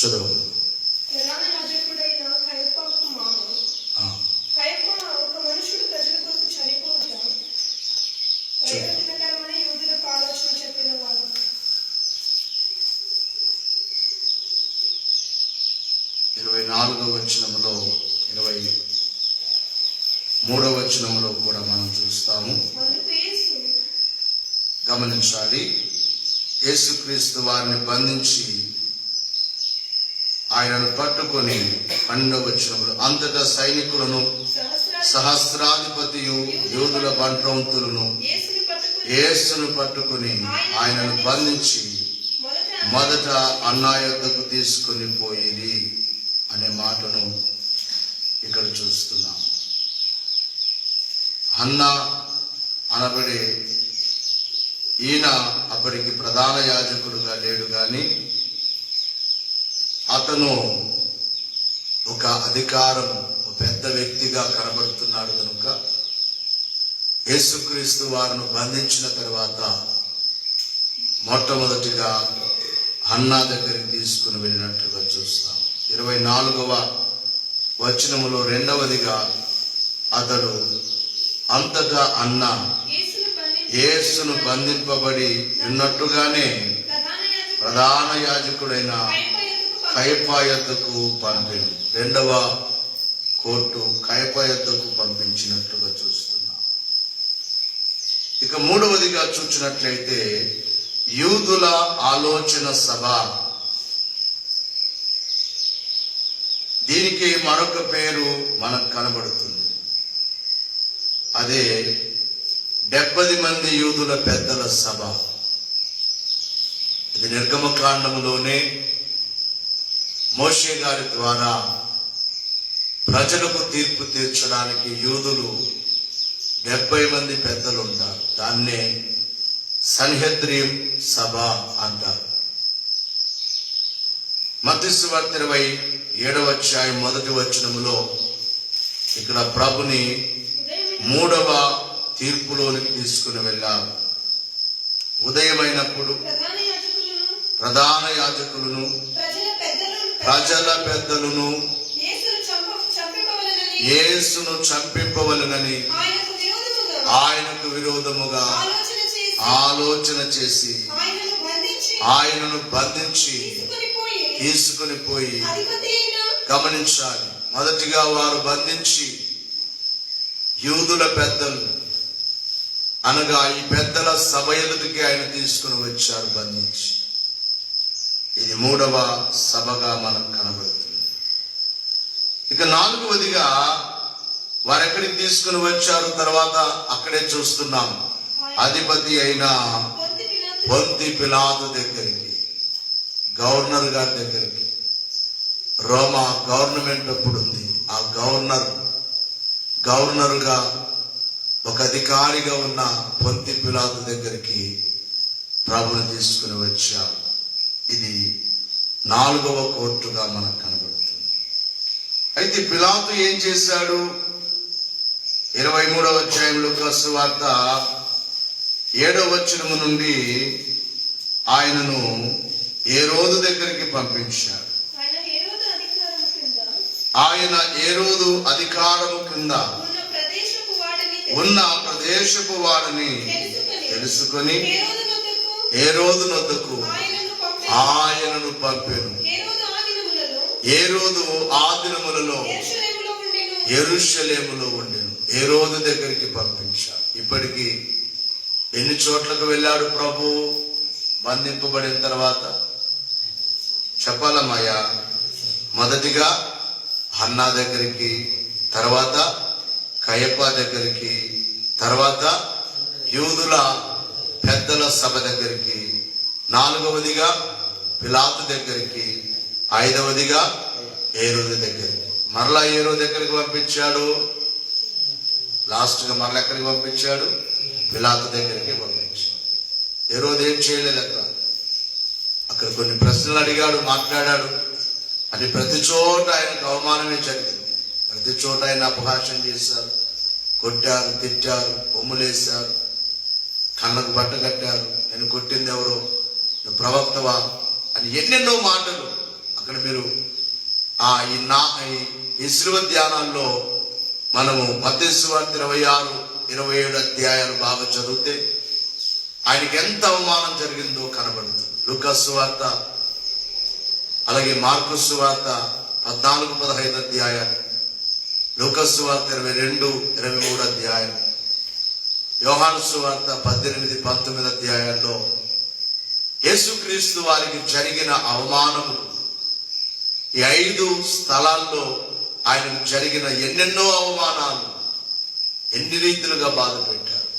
చదువు. ప్రధాన యాజకుడైన కయపకు మామ. కయప ఒక మనుషుడు ప్రజల కొరకు చనిపోవుట ప్రయోజనకరమని యూదులకు ఆలోచన చెప్పినవాడు. ఇరవై 24వ వచనములో 23వ వచనములో కూడా మనం చూస్తాము. గమనించాలి. యేసుక్రీస్తు వారిని బంధించి ఆయనను పట్టుకొని 12వ వచనములో అంతటా సైనికులను సహస్రాధిపతియు యూదుల బంట్రౌతులను యేసును పట్టుకొని ఆయనను బంధించి మొదట అన్నా యొద్దకు తీసుకొని పోయిరి అనే మాటను ఇక్కడ చూస్తున్నాం. అన్నా అనబడే ఈయన అప్పటికి ప్రధాన యాజకుడుగా లేడు, కానీ అతను ఒక అధికారం, ఒక పెద్ద వ్యక్తిగా కనబడుతున్నాడు. కనుక యేసుక్రీస్తు వారిని బంధించిన తర్వాత మొట్టమొదటిగా అన్నా దగ్గరికి తీసుకుని వెళ్ళినట్లుగా చూస్తాం. 24వ వచనములో రెండవదిగా అతడు అంతటా అన్నా యేసును బంధింపబడి ఉన్నట్టుగానే ప్రధాన యాజకుడైన కయపా యొద్దకు పంపిణీ. రెండవ కోర్టు కయపా యొద్దకు పంపించినట్లుగా చూస్తున్నాం. ఇక మూడవదిగా చూసినట్లయితే యూదుల ఆలోచన సభ. దీనికి మరొక పేరు మనకు కనబడుతుంది. అదే 70 మంది యూదుల పెద్దల సభ. ఇది నిర్గమకాండములోనే మోషే గారి ద్వారా ప్రజలకు తీర్పు తీర్చడానికి యూదులు 70 మంది పెద్దలు ఉంటారు. దాన్నే సన్హెద్రీం సభ అంటారు. మత్తయి సువార్త 27వ అధ్యాయం 1వ వచనములో ఇక్కడ ప్రభుని 3వ తీర్పులోనికి తీసుకుని వెళ్ళారు. ఉదయమైనప్పుడు ప్రధాన యాజకులను ప్రజల పెద్దలను యేసును చంపింపవలెనని ఆయనకు విరోధముగా ఆలోచన చేసి ఆయనను బంధించి తీసుకుని పోయి, గమనించాలి, మొదటిగా వారు బంధించి యూదుల పెద్దలు అనగా ఈ పెద్దల సభ ఎదుటికి ఆయన తీసుకుని వచ్చారు బంధించి. ఇది 3వ సభగా మనకు కనబడుతుంది. ఇక 4వదిగా వారు ఎక్కడికి తీసుకుని వచ్చారు తర్వాత అక్కడే చూస్తున్నాం. అధిపతి అయిన పొంతి పిలాతు దగ్గరికి, గవర్నర్ గారి దగ్గరికి. రోమా గవర్నమెంట్ అప్పుడు ఉంది. ఆ గవర్నరుగా ఒక అధికారిగా ఉన్న పొంతి పిలాతు దగ్గరికి ప్రభుని తీసుకుని వచ్చారు. ఇది 4వ కోర్టుగా మనకు కనబడుతుంది. అయితే పిలాతు ఏం చేశాడు? 23వ అధ్యాయం లూకా సువార్త 7వ వచనము నుండి ఆయనను హేరోదు దగ్గరికి పంపించాడు. ఆయన హేరోదు అధికారము కింద ఉన్న ప్రదేశపు వాడిని తెలుసుకొని హేరోదు నొద్దకు ఆయనను పంపెను. హేరోదు ఆ దినములలో యెరూషలేములో ఉండెను. హేరోదు దగ్గరికి పంపించాడు. ఇప్పటికీ ఎన్ని చోట్లకు వెళ్ళాడు ప్రభు బంధింపబడిన తర్వాత? చెప్పాలమ్మయ్యా. మొదటిగా అన్నా దగ్గరికి, తర్వాత కయపా దగ్గరికి, తర్వాత యూదుల పెద్దల సభ దగ్గరికి, 4వదిగా పిలాతు దగ్గరికి, 5వదిగా హేరోదు దగ్గరికి. మరలా హేరోదు దగ్గరికి పంపించాడు. లాస్ట్గా మరలా ఎక్కడికి పంపించాడు? పిలాతు దగ్గరికి పంపించాడు. హేరోదు ఏం చేయలేదు. అక్కడ కొన్ని ప్రశ్నలు అడిగాడు, మాట్లాడాడు. అది ప్రతి చోట ఆయనకు అవమానమే జరిగింది. ప్రతి చోట ఆయన అపహాస్యం చేశారు, కొట్టారు, తిట్టారు, బొమ్మలేశారు, కళ్ళకు బట్ట కట్టారు. నేను కొట్టింది ఎవరో, నువ్వు ప్రవక్తవా అని ఎన్నెన్నో మాటలు అక్కడ మీరు ఈ శిలువ ధ్యానాల్లో మనము మత్తయి సువార్త 26-27 అధ్యాయాలు బాగా చదివితే ఆయనకి ఎంత అవమానం జరిగిందో కనబడుతుంది. లూకా సువార్త అలాగే మార్కు సువార్త 14-15 అధ్యాయాలు, లూకా సువార్త 22-23 అధ్యాయాలు, యోహాను సువార్త 18-19 అధ్యాయాల్లో యేసుక్రీస్తు వారికి జరిగిన అవమానము, ఈ 5 స్థలాల్లో ఆయనకు జరిగిన ఎన్నెన్నో అవమానాలు, ఎన్ని రీతులుగా బాధ పెట్టారు.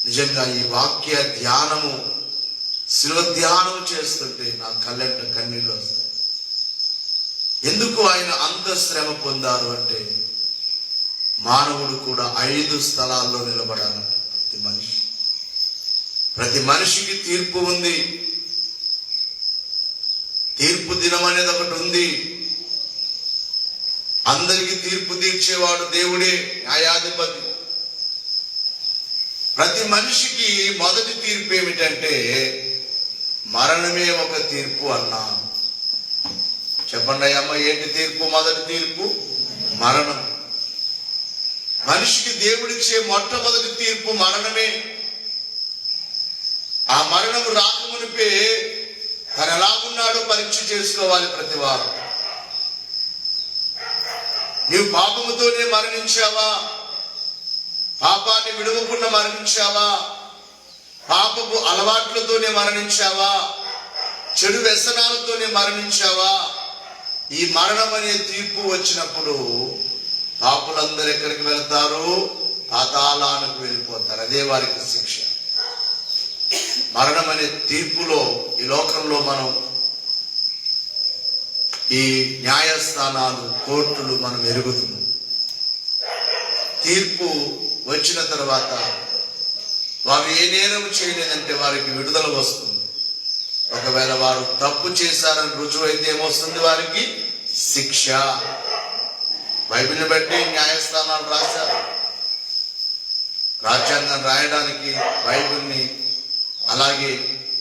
నిజంగా ఈ వాక్య ధ్యానము, శిలువ ధ్యానం చేస్తుంటే నా కళ్ళంట కన్నీళ్ళు వస్తాయి. ఎందుకు ఆయన అంత శ్రమ పొందారు అంటే మానవుడు కూడా 5 స్థలాల్లో నిలబడాలంట. ప్రతి మనిషికి తీర్పు ఉంది. తీర్పు దినం అనేది ఒకటి ఉంది. అందరికీ తీర్పు తీర్చేవాడు దేవుడే, న్యాయాధిపతి. ప్రతి మనిషికి మొదటి తీర్పు ఏమిటంటే మరణమే ఒక తీర్పు అన్నా. చెప్పండి అమ్మ, ఏంటి తీర్పు? మొదటి తీర్పు మరణం. మనిషికి దేవుడిచ్చే మొట్టమొదటి తీర్పు మరణమే. ఆ మరణం రాకమునిపే తను ఎలాగున్నాడో పరీక్ష చేసుకోవాలి ప్రతి వారు. నీవు పాపముతోనే మరణించావా? పాపాన్ని విడవకుండా మరణించావా? పాపపు అలవాట్లతోనే మరణించావా? చెడు వ్యసనాలతోనే మరణించావా? ఈ మరణం అనే తీర్పు వచ్చినప్పుడు పాపులందరూ ఎక్కడికి వెళ్తారు? పాతాళానికి వెళ్ళిపోతారు. అదే వారికి శిక్ష. మరణం అనే తీర్పులో ఈ లోకంలో మనం ఈ న్యాయస్థానాలు, కోర్టులు మనం ఎరుగుతున్నాం. తీర్పు వచ్చిన తర్వాత వారు ఏ నేరం చేయలేదంటే వారికి విడుదల వస్తుంది. ఒకవేళ వారు తప్పు చేశారని రుజువు అయితే ఏమొస్తుంది? వారికి శిక్ష. బైబిల్ని బట్టి న్యాయస్థానాలు రాశారు. రాజ్యాంగం రాయడానికి బైబిల్ని, అలాగే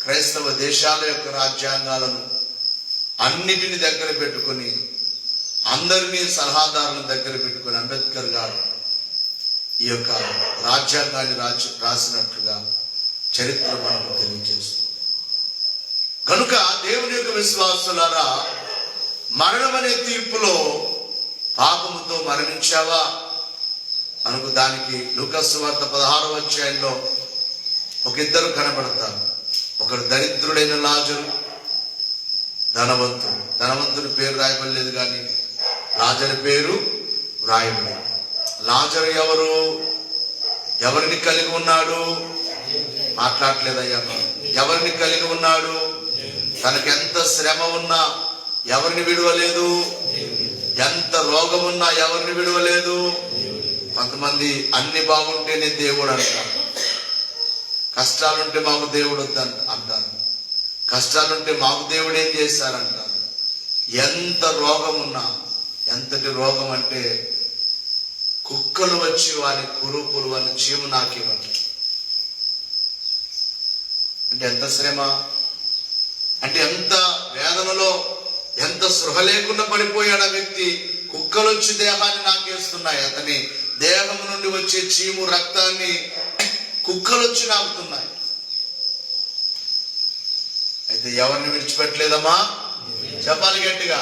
క్రైస్తవ దేశాల యొక్క రాజ్యాంగాలను అన్నిటిని దగ్గర పెట్టుకొని, అందరినీ సలహాదారులను దగ్గర పెట్టుకొని అంబేద్కర్ గారు ఈ యొక్క రాజ్యాంగాన్ని రాసినట్లుగా చరిత్ర మనకు తెలియజేస్తుంది. కనుక దేవుని యొక్క విశ్వాసులారా, మరణం అనే తీర్పులో పాపముతో మరణించావా అనుకు దానికి లూకా సువార్త 16వ అధ్యాయంలో ఒక ఇద్దరు కనబడతారు. ఒకడు దరిద్రుడైన లాజరు, ధనవంతుడు. ధనవంతుడి పేరు రాయబడలేదు కానీ లాజరు పేరు రాయబడింది. లాజరు ఎవరు? ఎవరిని కలిగి ఉన్నాడు? మాట్లాడలేదయ్యా. ఎవరిని కలిగి ఉన్నాడు? తనకి ఎంత శ్రమ ఉన్నా ఎవరిని విడవలేదు. ఎంత రోగం ఉన్నా ఎవరిని విడవలేదు. కొంతమంది అన్ని బాగుంటేనే దేవుడు అంటారు. కష్టాలుంటే మాకు దేవుడు అంటారు. కష్టాలుంటే మాకు దేవుడు ఏం చేశారంటారు. ఎంత రోగం ఉన్నా, ఎంతటి రోగం అంటే కుక్కలు వచ్చి వారి కురుపులు అని చీము నాకేవండి. అంటే ఎంత శ్రమ, అంటే ఎంత వేదనలో, ఎంత స్పృహ లేకుండా పడిపోయాడు ఆ వ్యక్తి. కుక్కలు వచ్చి దేహాన్ని నాకేస్తున్నాయి. అతని దేహం నుండి వచ్చే చీము, రక్తాన్ని కుక్కలు వచ్చి నాకుతున్నాయి. అయితే ఎవరిని విడిచిపెట్టలేదమ్మా? చెప్పాలి గట్టిగా.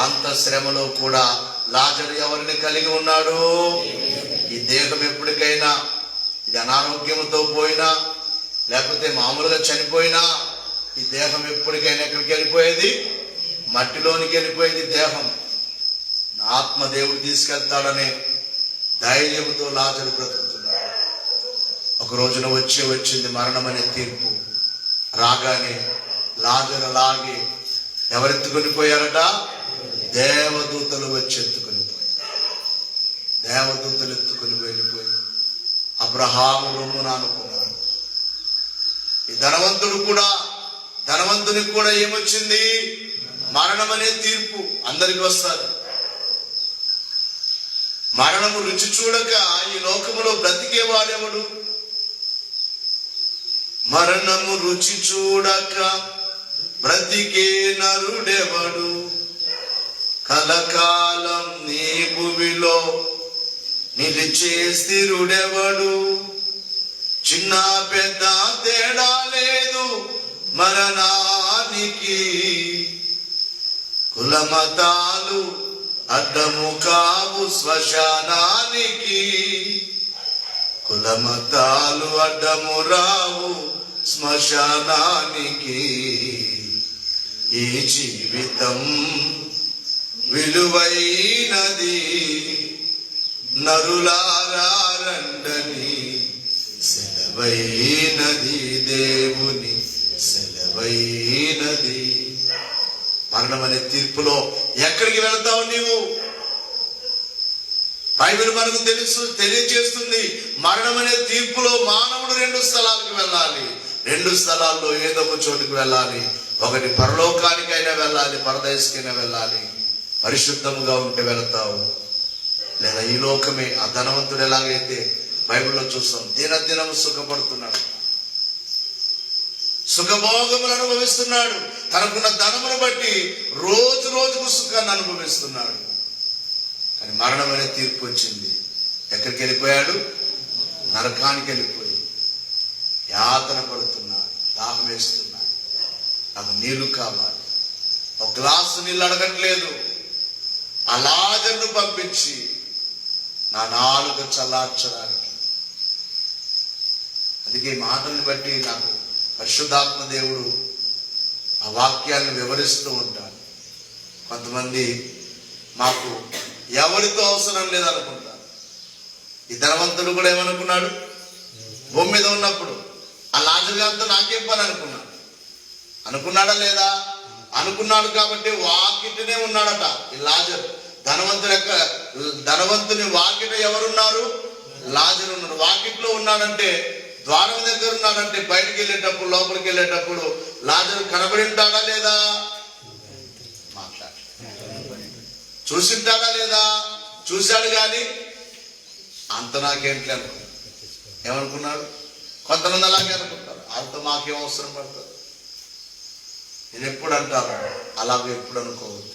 అంత శ్రమలో కూడా లాజరు ఎవరిని కలిగి ఉన్నాడు? ఈ దేహం ఎప్పటికైనా, ఇది అనారోగ్యంతో పోయినా, లేకపోతే మామూలుగా చనిపోయినా, ఈ దేహం ఎప్పటికైనా ఎక్కడికి వెళ్ళిపోయేది? మట్టిలోనికి వెళ్ళిపోయేది దేహం. నా ఆత్మ దేవుడు తీసుకెళ్తాడనే ధైర్యంతో లాజరు బ్రతుకుతున్నాడు. ఒక రోజున వచ్చింది మరణం అనే తీర్పు. రాగానే లాజరు అలాగే ఎవరెత్తుకొని పోయారట? దేవదూతలు వచ్చి ఎత్తుకొని పోయారు. దేవదూతలు ఎత్తుకొని వెళ్ళిపోయి అబ్రహాము రొమ్మున అనుకున్నాడు. ఈ ధనవంతునికి కూడా ఏమొచ్చింది? మరణం అనే తీర్పు అందరికి వస్తుంది. మరణము రుచి చూడక ఈ లోకములో బ్రతికేవాడెవడు? మరణము రుచి చూడక బ్రతికే నరుడెవడు, కలకాలం నీ భూమిలో నిలిచే స్థిరుడెవడు. చిన్న పెద్ద తేడా లేదు మరణానికి, కులమతాలు అడ్డము కావు శ్మశానానికి, కులమతాలు అడ్డము రావు శ్మశానానికి. ఈ జీవితం విలువైనది, నరులారా రండని సెలవైనది, దేవుని సెలవైనది. మరణం అనే తీర్పులో ఎక్కడికి వెళ్తావు నీవు? బైబిల్ మనకు తెలియజేస్తుంది, మరణం అనే తీర్పులో మానవుడు 2 స్థలాలకు వెళ్ళాలి. 2 స్థలాల్లో ఏదో ఒక చోటుకు వెళ్ళాలి. ఒకటి పరలోకానికైనా వెళ్ళాలి, పరదేశకైనా వెళ్ళాలి. పరిశుద్ధముగా ఉంటే వెళతావు, లేదా ఈ లోకమే. ఆ ధనవంతుడు ఎలాగైతే బైబిల్లో చూస్తాం, దినదినం సుఖపడుతున్నాడు, సుఖభోగములు అనుభవిస్తున్నాడు. తనకున్న ధనమును బట్టి రోజు రోజుకు సుఖాన్ని అనుభవిస్తున్నాడు. కానీ మరణం అనే తీర్పు వచ్చింది. ఎక్కడికి వెళ్ళిపోయాడు? నరకానికి వెళ్ళిపోయి యాతన పడుతున్నాడు, దాహం వేస్తున్నాడు, నాకు నీళ్లు కావాలి. ఒక గ్లాసు నీళ్ళు అడగట్లేదు, ఆ లాజరును పంపించి నా నాలుక చల్లార్చడానికి. అందుకే ఈ మాటలను బట్టి నాకు పరిశుద్ధాత్మ దేవుడు ఆ వాక్యాలను వివరిస్తూ ఉంటాడు. కొంతమంది మాకు ఎవరితో అవసరం లేదనుకుంటారు. ఈ ధనవంతుడు కూడా ఏమనుకున్నాడు? భూమి మీద ఉన్నప్పుడు ఆ లాజరు గారితో నాకేం పని అనుకున్నాడు. అనుకున్నాడా లేదా? అనుకున్నాడు. కాబట్టి వాకిటనే ఉన్నాడట ఈ లాజరు. ధనవంతుని వాకిట ఎవరున్నారు? లాజరు ఉన్నాడు. వాకిట్లో ఉన్నాడంటే, ద్వారం దగ్గర ఉన్నాడంటే, బయటికి వెళ్ళేటప్పుడు, లోపలికి వెళ్ళేటప్పుడు లాజరు కనబడి ఉంటాడా లేదా? మాట్లాడు. చూసింటాడా లేదా? చూశాడు. కానీ అంత నాకేంటి అనుకున్నాడు. ఏమనుకున్నాడు? కొంతమంది అలాగే అనుకుంటారు, అంత మాకేం అవసరం పడుతుంది. నేను ఎప్పుడు అంటాను, అలాగే ఎప్పుడు అనుకోవద్దు.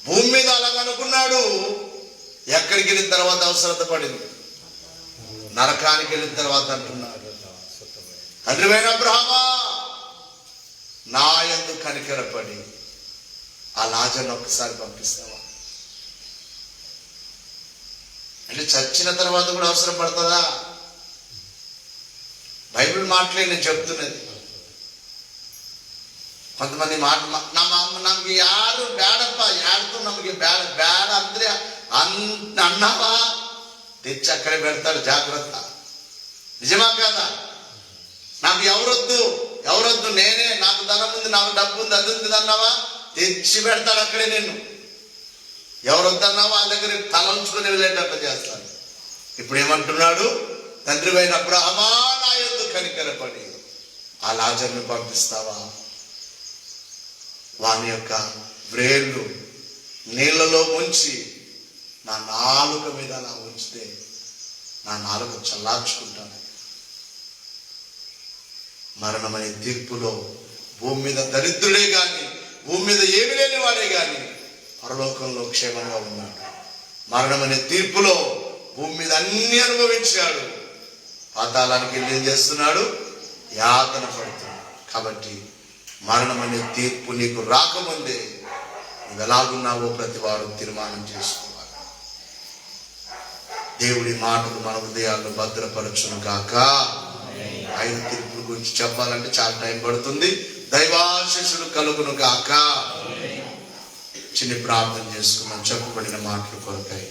భూమి మీద అలాగ అనుకున్నాడు. ఎక్కడికి వెళ్ళిన తర్వాత అవసరత పడింది? నరకానికి వెళ్ళిన తర్వాత అంటున్నాడు, తండ్రివైన అబ్రహామా, నా యందు కనికరపడి ఆ లాజరును ఒక్కసారి పంపిస్తావా? అంటే చచ్చిన తర్వాత కూడా అవసరం పడుతుందా? బైబిల్ మాటలే నేను చెప్తున్నది. కొంతమంది మాట నಮಗೆ ಯಾರು ಬೇಡಪ್ಪ, ಯಾರಿಗೂ ನಮಗೆ ಬೇಡ ಅಂದ್ರೆ అన్నావా తెచ్చి అక్కడే పెడతాడు. జాగ్రత్త. నిజమా కదా? నాకు ఎవరొద్దు నేనే, నాకు ధనం ఉంది, నాకు డబ్బు ఉంది, అది ఉంది అన్నావా తెచ్చి పెడతాడు అక్కడే. నేను ఎవరొద్దన్నావా వాళ్ళ దగ్గర తలంచుకొని వెళ్ళేటట్టు చేస్తాను. ఇప్పుడు ఏమంటున్నాడు? తండ్రివైన అబ్రహామా, నా యందు కనికరపడి ఆ లాజరును పంపిస్తావా? వాని యొక్క వ్రేళ్ళు నీళ్లలో ముంచి నా నాలుక మీద అలా ఉంచితే నా నాలుక చల్లార్చుకుంటాను. మరణం అనే తీర్పులో భూమి మీద దరిద్రుడే గాని, భూమి మీద ఏమి లేని వాడే గాని పరలోకంలో క్షేమంగా ఉన్నాడు. మరణం అనే తీర్పులో భూమి మీద అన్ని అనుభవించాడు. పాతాళానికి వెళ్ళి ఏం చేస్తున్నాడు? యాతన పడుతున్నాడు. కాబట్టి మరణం అనే తీర్పు నీకు రాకముందే నువ్వు ఎలాగున్నావో ప్రతి వారు తీర్మానం చేసుకోవాలి. దేవుడి మాటలు మన హృదయాలను భద్రపరచును గాక. ఆయన తీర్పుల గురించి చెప్పాలంటే చాలా టైం పడుతుంది. దైవాశీస్సులు కలుగును గాక. చిన్న ప్రార్థన చేసుకున్నాం చెప్పబడిన మాటలు కొరకాయి.